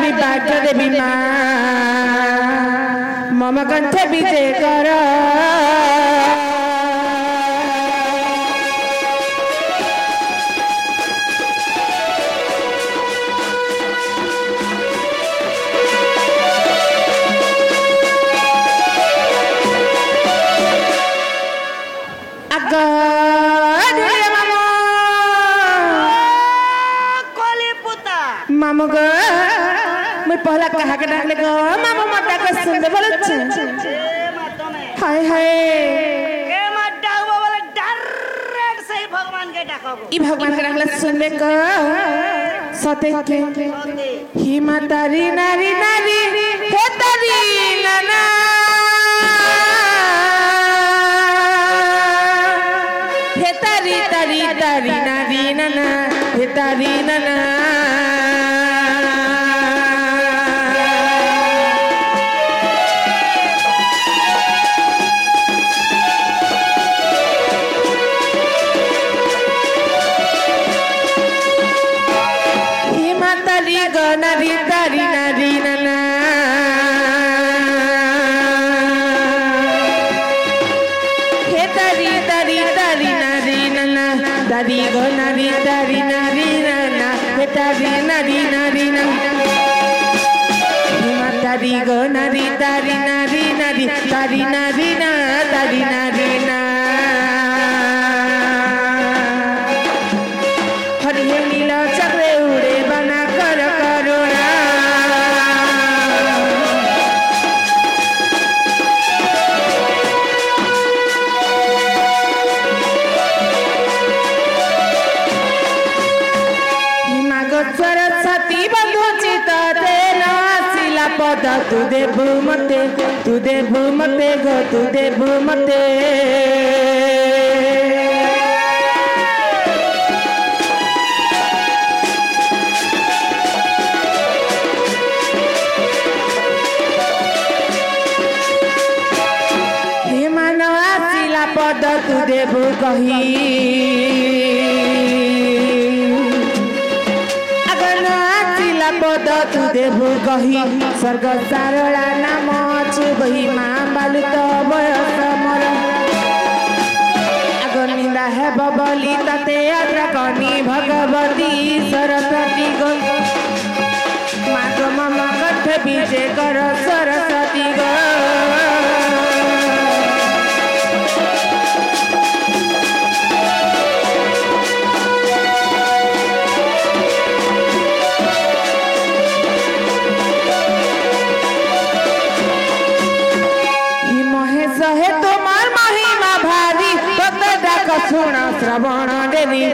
देवी भाग्य देवी माँ मम कंठे विजय कर मामू गो मैं पहला कहा के डाक ले गो मामू मत डाक सुन दे बोले हाय हाय के मत डाक बोले डायरेक्ट से भगवान के डाको ई भगवान के डाक ले सुन ले गो सते के ही मातारी नारी नारी हे तारी नाना हे तारी तारी तारी नारी नाना हे तारी नाना nari tari nari nana he tari tari tari nari nana dari go nari tari nari nana he tari nari nari nana tari go nari tari nari nari tari nari na tari nari na hari he nila chakre ude bana kar karuna Saraswati बंधु चिता तेना शिला पदा तू देव मते गो तू देव मते हे मानवा शिला पदा तू देव कही पद तू देवु कही स्वर्ग सारला नाम छु बही माँ बालु तो बयस मर अगनिंदा है बबली तते यात्रा कनी भगवती सरस्वती गो माँ गो मम कंठ विजय कर सरस्वती गो है तुम्हार महिमा भारी भक्त डाक सुन श्रवण देवी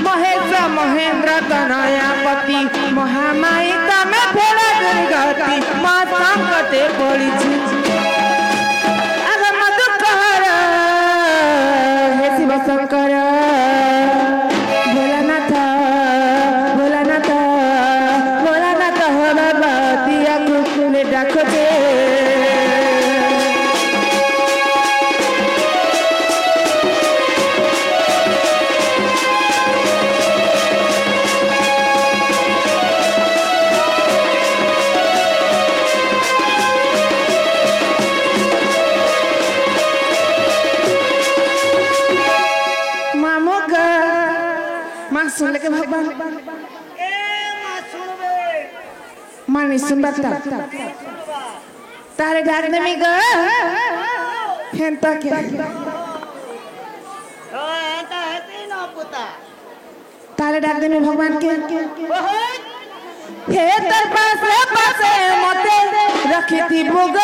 महेश महेंद्र तनयापति महामाई तमे फेरा दुर्गति माँ संकटे पड़ी अगर मधु कहर हे शिव शंकर भोलानाथ हो बाबा दिया कुकुले डाको दे सुन लेके भगवान ए मां सुनबे मानी सुन बता तारे डाक ने मी ग हेंता के ओ एता हेती न पुता तारे डाक ने भगवान के हे तर पासे मते रखी थी भोग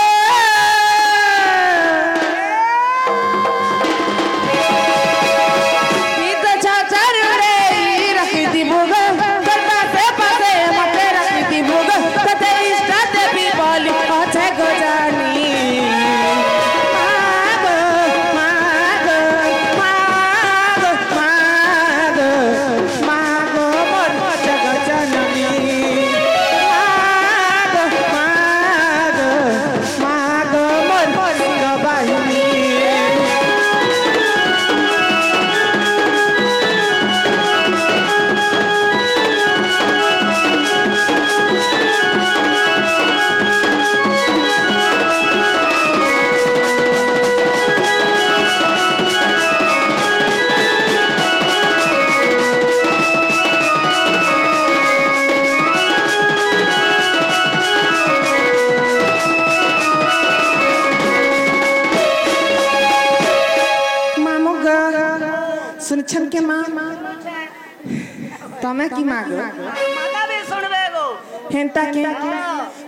तमे की मागो माता भी सुनबे गो हेंता के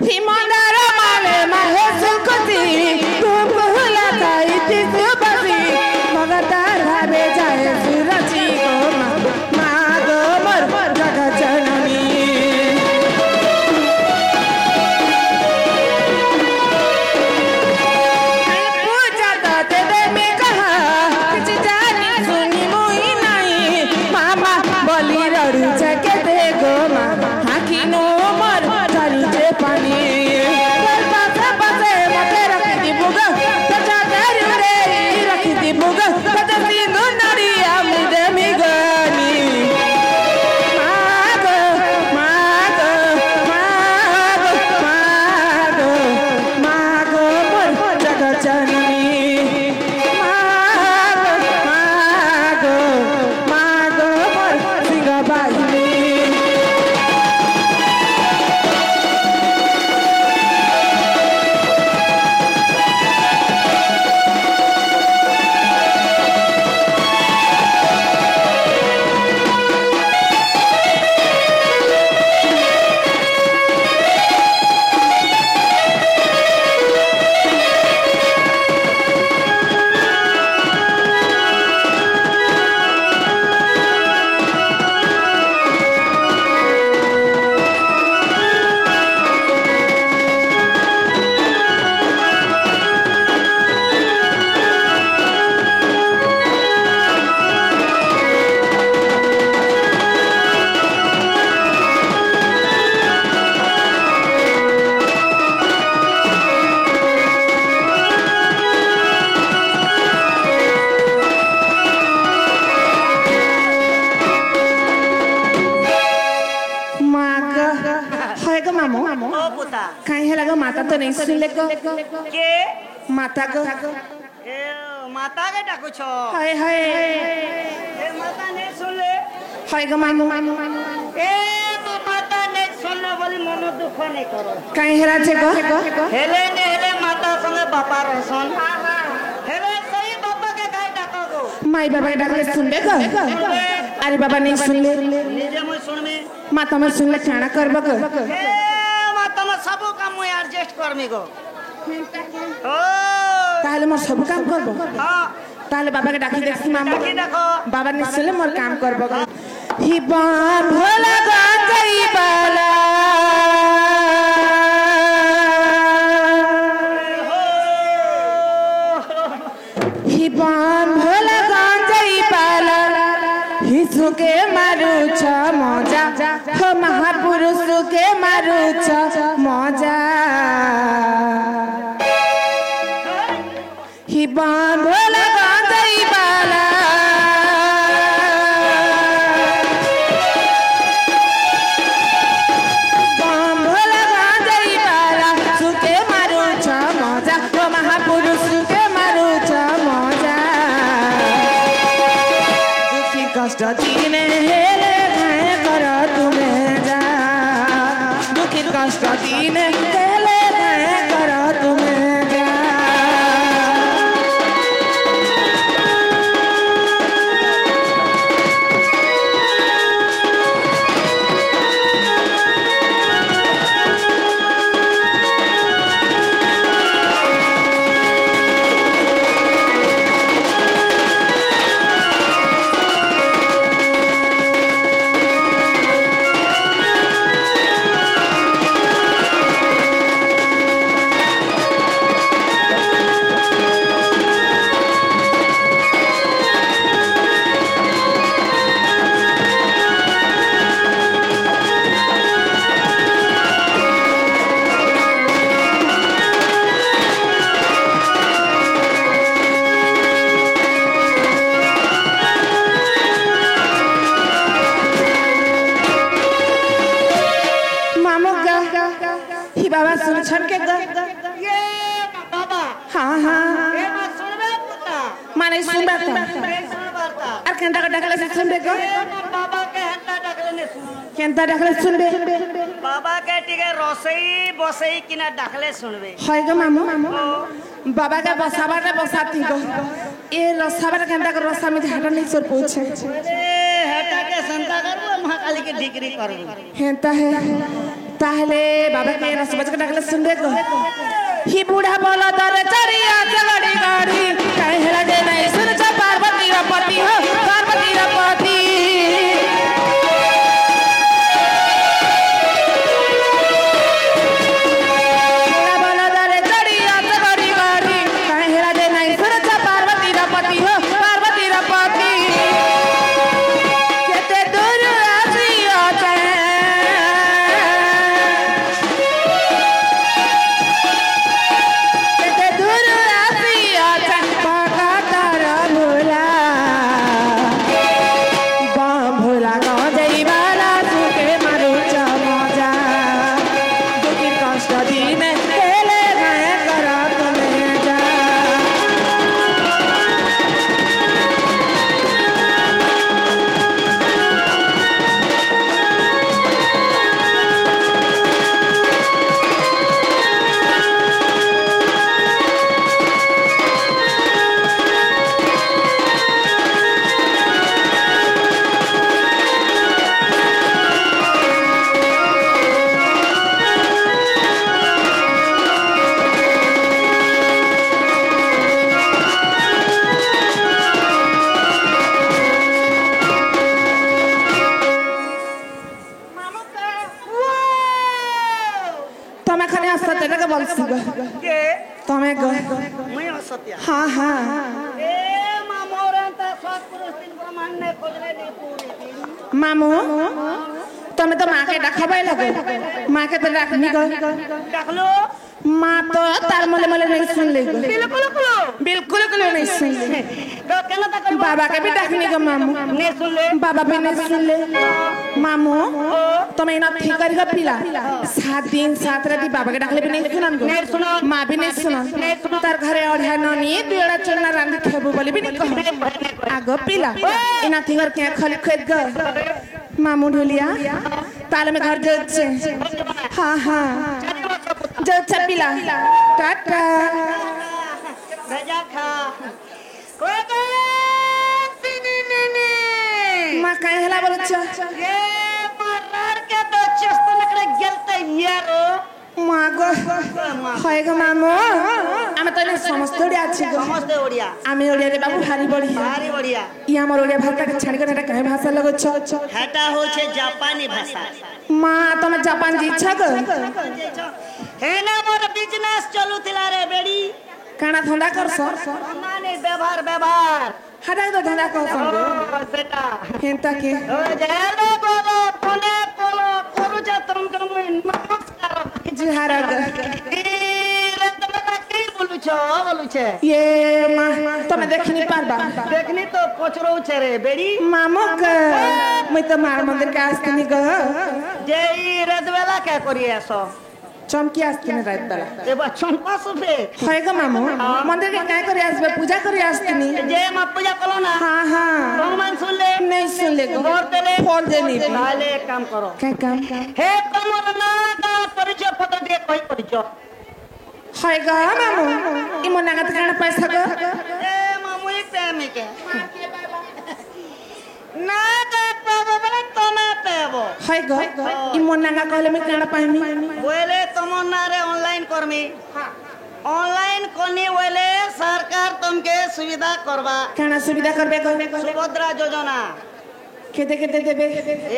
हिमंदार माले माहे सुखती तू भूला ताई तिसु बसी मगता भावे जाए सुरची को मागो मोर जगत जननी माता तो नहीं सुन ले के माता को ए माता के डाकू छो हाय हाय ए माता नहीं सुन ले हाय ग मामू ए तो माता नहीं सुन ले बोली मन दुख नहीं करो काहे हेरा छे गो हेले माता संगे बापा रहसन हेले सही बापा के काहे डाको गो माई बाबा के डाकले सुनबे गो अरे बाबा नहीं सुन ले निजे मैं सुनमी माता में सुन ले खाना करबो गो माता में सब काम मैं एडजस्ट करमी गो ओ ताहले मोर सब काम करबो हां ताहले बाबा के डाकी देखसी मामा डाकी देखो बाबा नहीं सुन ले मोर काम करबो गो ही बान भोला गई बाला ही बान भोला गई बाला हिसु के मारू छ मजा हो महापुरुष के मारू छ मजा ही बान भोला गई बाला बान भोला गई बाला सुके मारू छ मजा हो महापुरुष के मारू छ मजा दुखी कष्ट दिने हेले भय कर तुम्हें जा दुखी कष्ट दिने हेले भय कर तुम्हें जा बाबा सुन छन के ये बाबा हाँ हाँ ये बात सुनबे पुता माने सुनबा त सुनबाता और केंता का डकले से सुनबे को बाबा के हंता डकले ने सुन केंता डकले सुनबे बाबा के टिके रोसई बसई किना डकले सुनबे हाय ग मामू बाबा का बसाबा ने बसाती को ए रसाबा केंता का रसा में हटा नहीं सोर पूछे खाली के डिग्री कर हेंता है ताहले बाबा के रस बज के डाकले सुन रे को ही बूढ़ा बोला दर चरिया चगड़ी गाड़ी काहे हेला दे नहीं सुन छ पार्वती रा पति हो पार्वती रा पति बूढ़ा बोला दर चरिया चगड़ी गाड़ी काहे हेला दे नहीं सुन छ पार्वती रा पति हो पार्वती रा पति केते दूर आसिया चाहे तमे गए मैं असत्य हाँ हाँ ए मामोरे त सब पुरुष दिन ब्रह्मांड ने खोजले नहीं पूरी मामू तमे तो माँ के डखबाई लगो माँ के तो रखनी गो देखलो माँ तो तार मले मले नहीं सुन ले बिल्कुल नहीं सुन ले तो केना त करबो बाबा के भी डखनी गो मामू ने सुन ले बाबा भी नहीं सुन ले मामू तमे ना ठीक करी गो पिला 7 दिन 7 रात बाबा के डखले भी नहीं सुनन गो नहीं सुनो माँ भी नहीं सुनन तार घरे अढ़ा ननी दुड़ा चलना रांध खेबो बोली भी नहीं कहो आगो पिला इना थिगर के खली खेत गो मामू ढोलिया ताले में घर जोचे हाँ हाँ जोचे पिला टाटा भेजा खा कोई को माँ कहीं हला बोलो चा ये मरर के तो चस्त नकरे गेलते यारो माँ गो हाय गो मामू आमे तो नहीं समझते उड़िया अच्छी गो समझते ओडिया आमे उड़िया रे बाबू भारी बढ़िया भारी बढ़िया ये हमर उड़िया भाषा के छाड़ के कहीं भाषा लगो छ हेटा हो छे जापानी भाषा माँ तुम जापान जी छ गो हे ना मोर बिजनेस चलू थिला रे बेड़ी काना धंधा कर सो ना नहीं व्यवहार हटा तो धंधा कर सो ओ बेटा हेंता के ओ जेलो बोलो कोने बोलो करू जा तुम नमस्कार जी हारा गो रे तमे की बोलू छे ये माँ तुम देखनी पारबा देखनी तो कोचरो छे रे बेड़ी मामू के मैं तो मार मंदिर के आस्ते गो जे ई रदवेला क्या करी ऐसो चमकी आस्ते नहीं रात बेला ए बा चंपा सुबे हाय गो मामू मंदिर के काय करे आसबे पूजा करे आस्ते नहीं जे मा पूजा करो ना हाँ हाँ भगवान सुन ले नहीं सुन ले गो गौर दे ले फोन दे नहीं नाले एक काम करो क्या काम हे कमर ना का परिचय पत्र दे कोई परिचय हाय गो मामू इमो नागत काना पैसा गो ए मामू एक टाइम के ना का पाबो बले तमे पेबो हाय गो इमो नागा कहले मैं काना पाइमी बोले तमन्ना रे ऑनलाइन करमी ऑनलाइन कोनी बोले सरकार तुमके सुविधा करवा काना सुविधा करबे गो सुभद्रा योजना केते केते देबे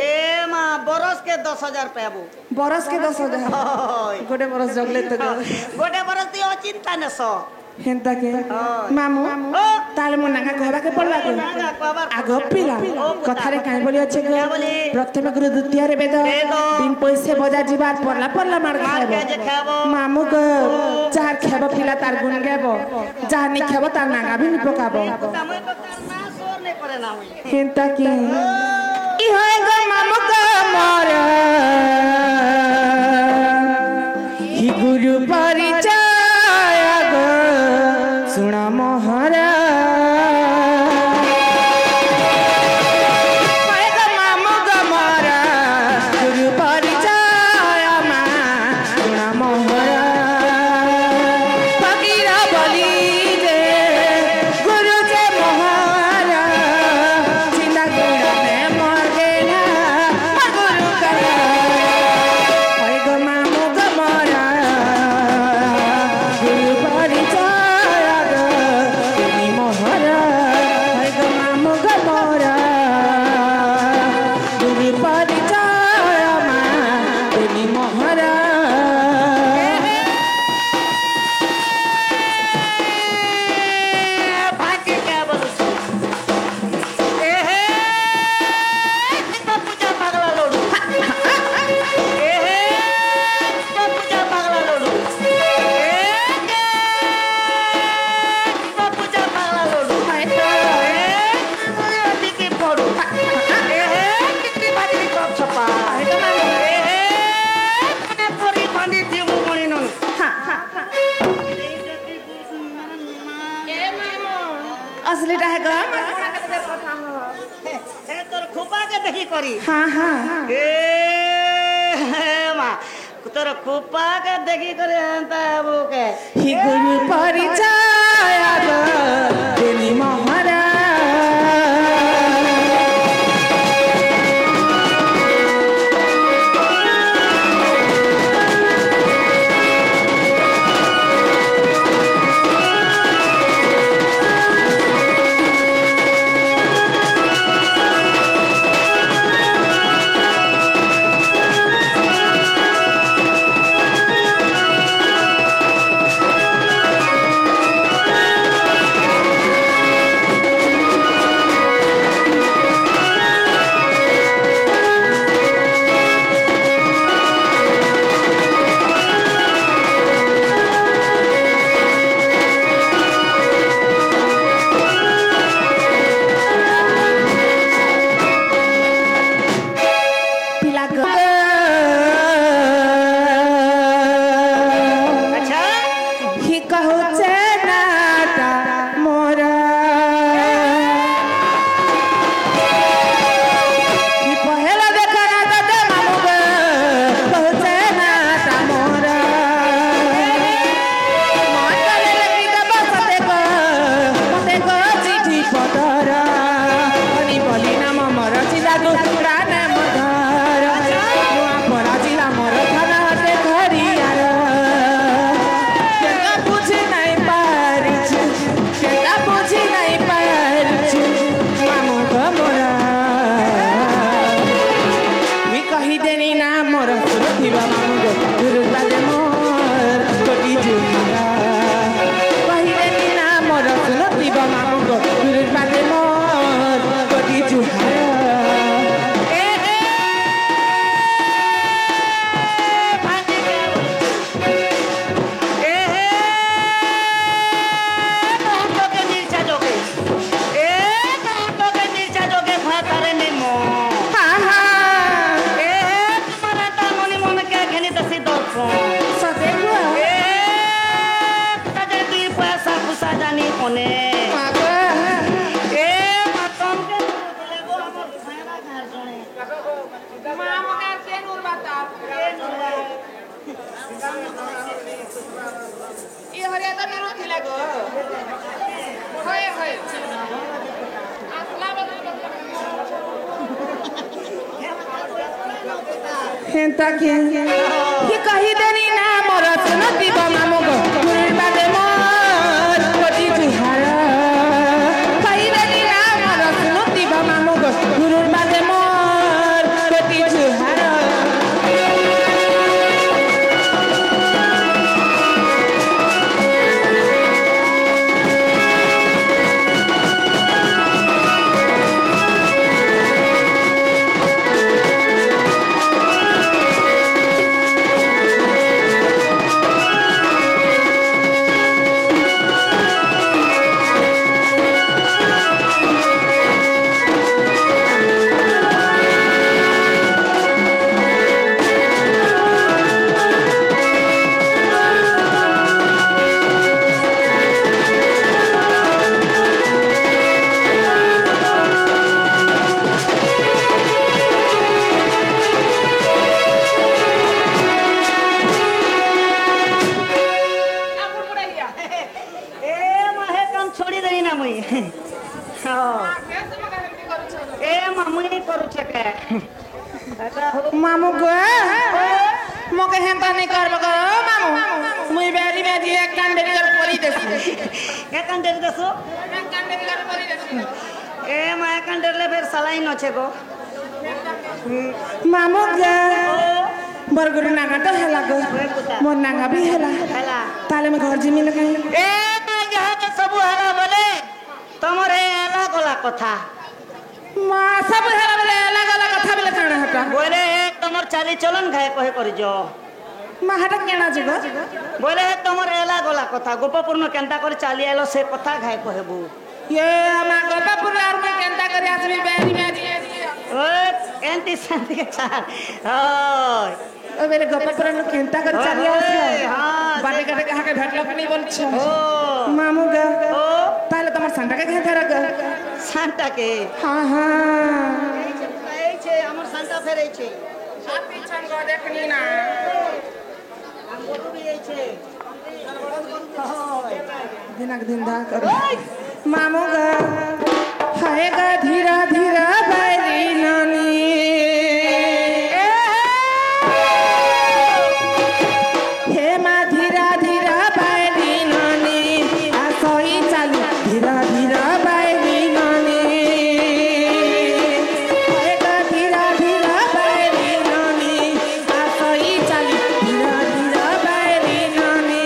ए मां बरस के 10,000 पेबो बरस के 10,000 गोटे बरस जगले तो गोटे बरस दियो चिंता न सो हेंता के मामू ताले मो नागा कहबा के पड़ला गो आगो पिला कथारे काई बोली अच्छे गो प्रथम गुरु द्वितीय रे वेद बिन पैसे बजा जीवार पड़ला पड़ला मार खाबो मामू गो चार खेबो पिला तार गुण गेबो जहार नि खेबो तार नागा भी नि पकाबो हेंता के ई होय गो मामू गो मोर ही गुरु परिचय गो सुना मोहरा हाय गो मामू गो मोरा गुरु परिचय मा सुना मोहरा फकीरा बोली जे गुरु जे मोहरा चिंता गुड़ा ने खालीटा है ग ए तोर खोपा के देखी करी हाँ हाँ ए माँ तोर खोपा के देखी करे हंता वो के ही गुरु परिचय देनी महारा हेंता के ये कही देनी ना मोर सुनती बमामो गो गुरुर बादे मोर कोटी जुहारा कही देनी ना मोर सुनती बमामो गो गुरुर बादे मोर कोटी जुहारा मामू गो मोके हेंता नहीं करब गो मामू मुई बेरी बेरी एक कांडे कर परी देसी एक कांडे देसो एक कांडे कर परी देसी ए माया कांडे ले फिर सलाई न छे गो मामू गो बरगुरु नागा तो हेला गो मोर नागा भी हेला हेला ताले में घर जिमी लगाई ए यहाँ के सब हेला बोले तमरे हेला गला कथा मां सब हेला बोले अलग अलग कथा बोले काना हटा बोले तमर चाली चलन घाय कहे कर जो मां हटा केना जगो बोले तमर एला गला कथा गोपपूर्ण केंता कर चाली आलो से कथा घाय कहबू ये हमा गोपापुर आर में केंता करे आसबी बेरी बेरी ओ एंटी शांति के चाल ओय ओ मेरे गोपापुर न केंता करे चाली आसबी हां बाटे काटे कहा के भेटलो नहीं बोल छ ओ मामू गा ओ ताले तमर সান্টাকে কে ধরগ সান্টাকে হ্যাঁ হ্যাঁ এইছে আমার সান্টা ফেরাইছে আপনি ছঙ্গ দেখনি না আমগো বি এইছে দিনক দিন দা কর মামু গ হায় গ ধীরা ধীরা বাইরি নানি হে মা ধীরা ধীরা বাইরি নানি আসই চালু ধীরা ধীরা বাইরি নানি হায় গ ধীরা ধীরা বাইরি নানি আসই চালু ধীরা ধীরা বাইরি নানি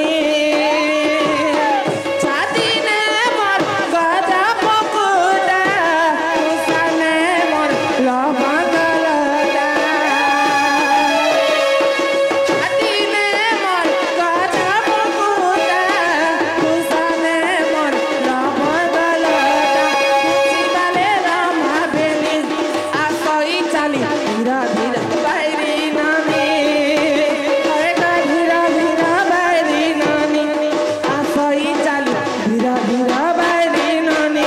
ছাদিনে মর গজা পকুড়া সানে মর লবঙ্গলতা ছাদিনে মর গজা পকুড়া সানে মর লবঙ্গলতা চিবালে রামা বেলি আসই চালি ধীরা ধীরা বাইরি নামি হরে গা ধীরা ধীরা বাইরি নামি আসই চালি ধীরা ধীরা বাইরি নামি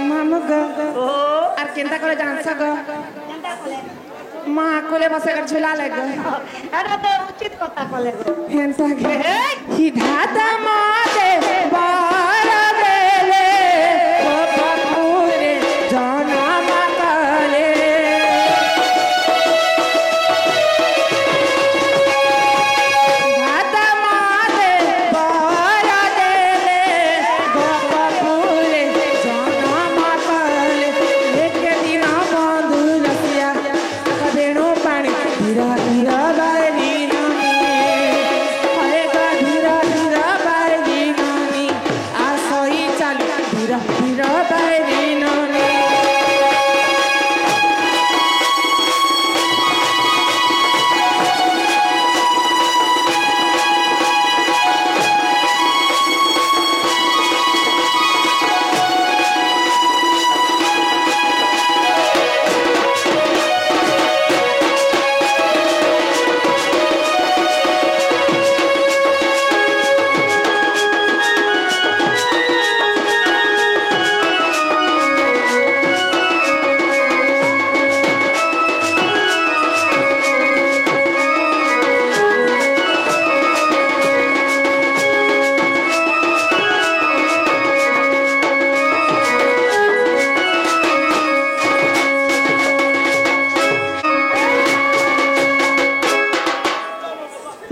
মামু গ ও আর কেনতা করে জানছ গ কেনটা কলে মা কোলে বসে করে ঝুলা লাগ এটা তো উচিত কথা কলে গো হেনতা গে হিধাতা মাতে বার বেলে ও বাপুরে জনম কালে হিধাতা মাতে বার বেলে ও বাপুরে জনম কালে একে দিন বন্ধু রসিয়া কবেণু পানি ধীরা ধীরা বাইরি নামি হরে গা ধীরা ধীরা বাইরি নামি আসই চালি ধীরা ধীরা বাইরি নামি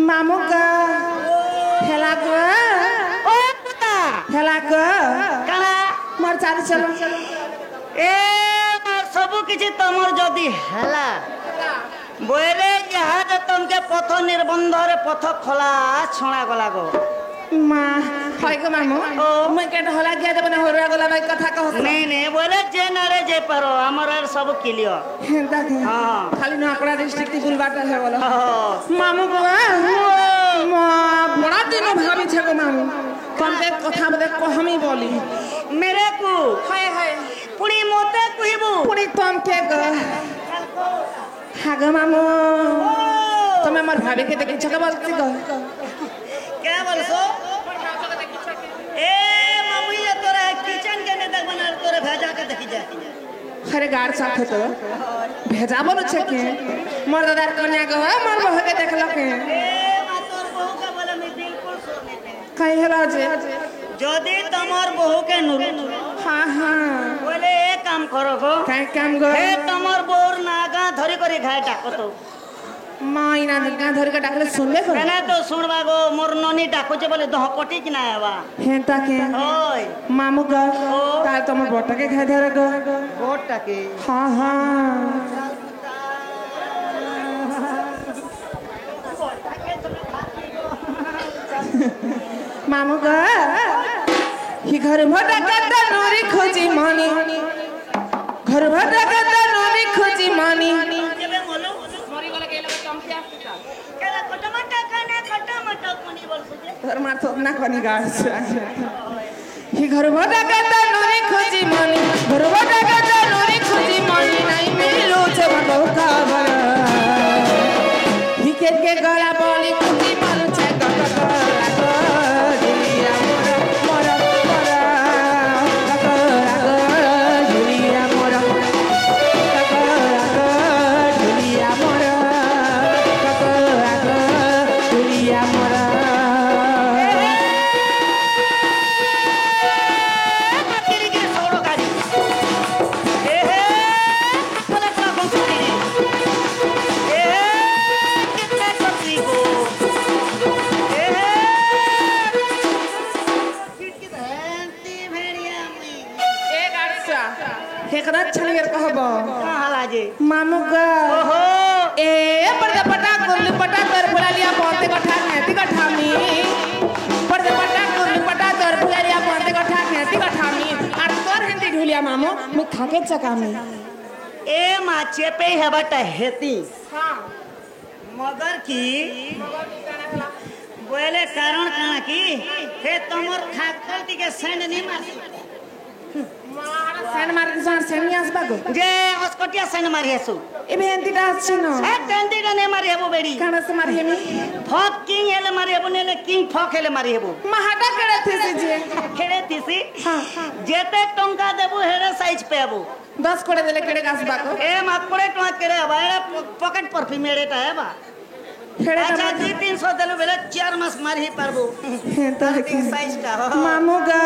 মামু গ হেলা গ ও পুতা হেলা গ কানা মোর চালি চলো এ সবু কিছু তোমার যদি হেলা বইলে জাহাজ তোমাকে পথ নির্বন্ধরে পথ খোলা ছড়া গলা গো মা হয় গো মামু ও। মুই কেন হলা গিয়া দেব না হরুয়া গলা বাই কথা কহ নেই নেই বলে যে নারে যে পারো আমার আর সব ক্লিয়ার হেনতা গে হ্যাঁ। খালি নকড়া ডিস্ট্রিক্ট বুলবাটা হয়ে গেল ও মামু গো মা বড় দিন ভাবিছে গো মামু কমতে কথা বলে কহমি বলি মেরে কু হায় হায় পুরি মতে কইবু পুরি তমকে গো হ্যাঁ গো মামু তুমি আমার ভাবিকে দেখিছ কে বলছি গো কে বলছো এ মামুই তোরা কিচেন के ने देख बना तोरे भेजा के देखी जा अरे गाड़ साथ तो भेजा बोलो छे के मोर दादार कन्या गो मोर बहू के देखल के ए मा तोर बहू के बोले मैं बिल्कुल सुनने पे कई हला जे যদি তোমার বহুকে নুরু हाँ हाँ বলে এ কাম করো গো काय काम गो হে তোমার বউর নাগা ধরি করে ঘায় ডাকো তো মাইনা গাঁ ধরিকে ডাকলে শুনবে কো কেন তো শুনবা গো মোর ননি ডাকুছে বলে দহ কটি কি না আবা হ্যাঁ তাকে ওই মামু গো তার তোমার বড়টাকে খাই ধরে গো ভোটটাকে হ্যাঁ হ্যাঁ মামু গো হি ঘর ভটা কাটা নরি খোঁজি মানি ঘর ভটা কাটা নরি খোঁজি মানি কেবে বলো মরি গলে গেলে চমকিয়া কেলা কটমটা কানে কটমটা কোনি বলছুতে তোর মার তো না কোনি গাছ হি ঘর ভটা কাটা নরি খোঁজি মানি ঘর ভটা কাটা নরি খোঁজি মানি নাই মিলু ছে ভাগো কাবর হি কে গলা বলি খোঁজি মানু ছে গগা मामू गा ए पर्दा पटा गुल्ली पटा दर फुला लिया पौंते कठा खेती कठामी पर्दा पटा गुल्ली पटा दर फुला लिया पौंते कठा खेती कठामी और तोर हिंदी ढुलिया मामू मैं खाके चकामी ए माचे पे हेबटा हेती हां मगर की बोले कारण काना की हे तमर खाकर टिके सेंड नहीं मारसी मारा सेंड मार दिसान सेनियास बागो जे हस्कटिया सेंड मारी हेसु ए भेंतीटा आछिनो ए टेंटीटा ने मारी हेबो बेडी काना से मारी हेमी फक किंग हेले मारी हेबो ने किंग फक हेले मारी हेबो महाटा केड़े थेसी जे खेड़े थीसी हां जेते टंका देबो हेरे साइज पे हेबो 10 कोड़े देले केड़े गास बागो ए माकोड़े टवा केड़े हबा ए पॉकेट परफ्यूम एड़ेटा हेबा खेड़े अच्छा 200-300 देलो बेले 4 मास मारी ही पारबो तो साइज का मामू गा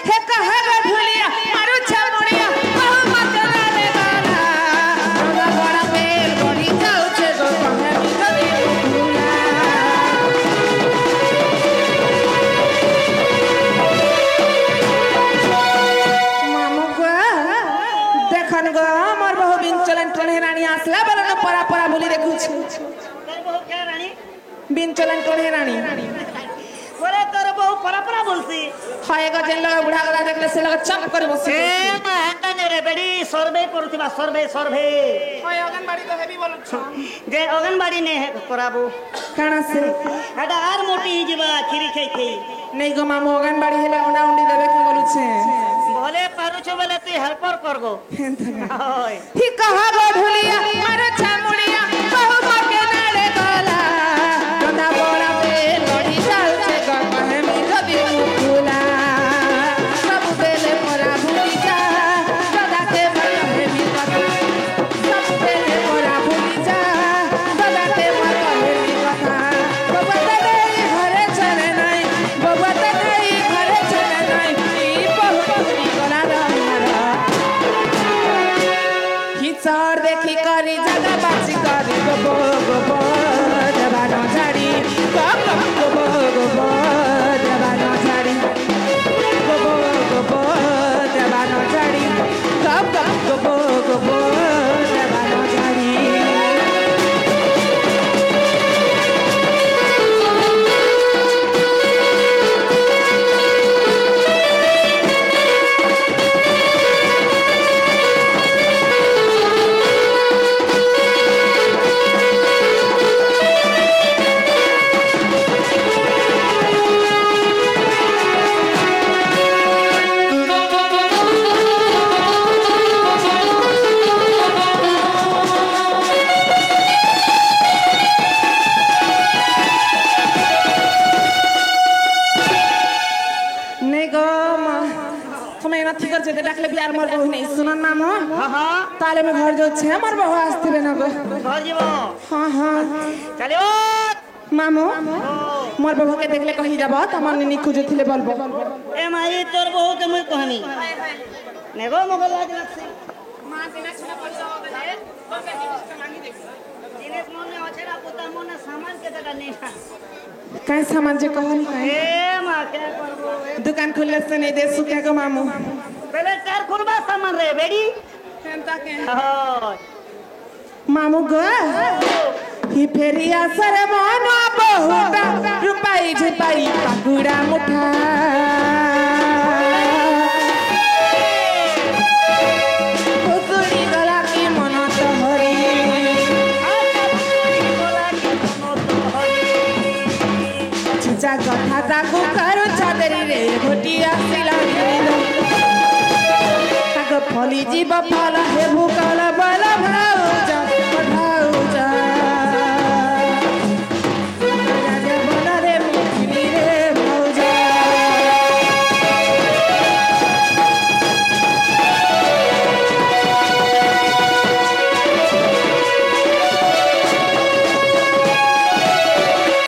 हे कहा गा ढुलिया मारू छा मोड़िया कहू मत रे गाना रोगा बड़ा पेल बड़ी जाऊ छे गो कहे मी कदी भूला मामू गा देखन गा हमर बहु बिन चलन टणे रानी आसला बलन परा परा बोली देखु छी बिन चलन टणे रानी बोले तोर बहु परपरा बोलसी हाय ग जेन लगा बुढ़ा गला देखले से लगा चप कर बसे ए माता ने रे बेडी सर्वे करथिबा सर्वे हाय अंगनबाड़ी तो हेबी बोल छ जे अंगनबाड़ी ने कराबो काना से एटा आर मोटी हिजबा खिरी खाई खाई नहीं गो मामू अंगनबाड़ी हेले उंडा उंडी देबे के बोलु छे बोले पारू छ बोले तू हेल्पर करगो होय ही कहा गो ढुलिया मारो छामुड़िया बहु मके नाले गला गंदा बोला पे लड़ी जाऊ छे ग कहे मी कदी भूला सब बेले मोरा भूली जा सदा के कहे मी कथा सब बेले मोरा भूली जा सदा के कहे मी कथा बबता नहीं घरे चले नहीं बबता नहीं घरे चले नहीं ई बहुत बुरी गला रहा हिसार देखी करी जगह बाची करी गोबो गोबो देवानो झाड़ी गोबो गोबो गोबो देवानो झाड़ी गोबो गोबो देवानो झाड़ी गोबो गोबो गोबो देवानो झाड़ी जेते डाकले बियार मोर बहु नहीं सुनन मामू हां हां ताले में घर जो छे मोर बहु आस्तिबे न गो घर जीवो हां हां चलियो मामू मोर बहु के देखले कहि जाबो तमन निनी खुजथिले बोलबो ए माई तोर बहु के मुई कहनी नेगो मगल लाज लगसी मां दिना छना पैसा हो गले ओके मांगी देख 3 জিনিস মনে আছে না পুতা মনে সামান কেতেটা নেই काहे सामान जे कहल এ মা কে করবো दुकान खुलले से नहीं दे सुके गो मामू पहले चार खुलबा सामान रे बेड़ी केनता के হয় मामू गो ही फेरिया सर मोनो बहुता रुपाई झपाई पाकुड़ा मुठा हुकुड़ी गला की मनो तो हरी छुचा कथा ताकू करू छादरी रे घोटिया सिला ताको फली जीव फल हे भूकल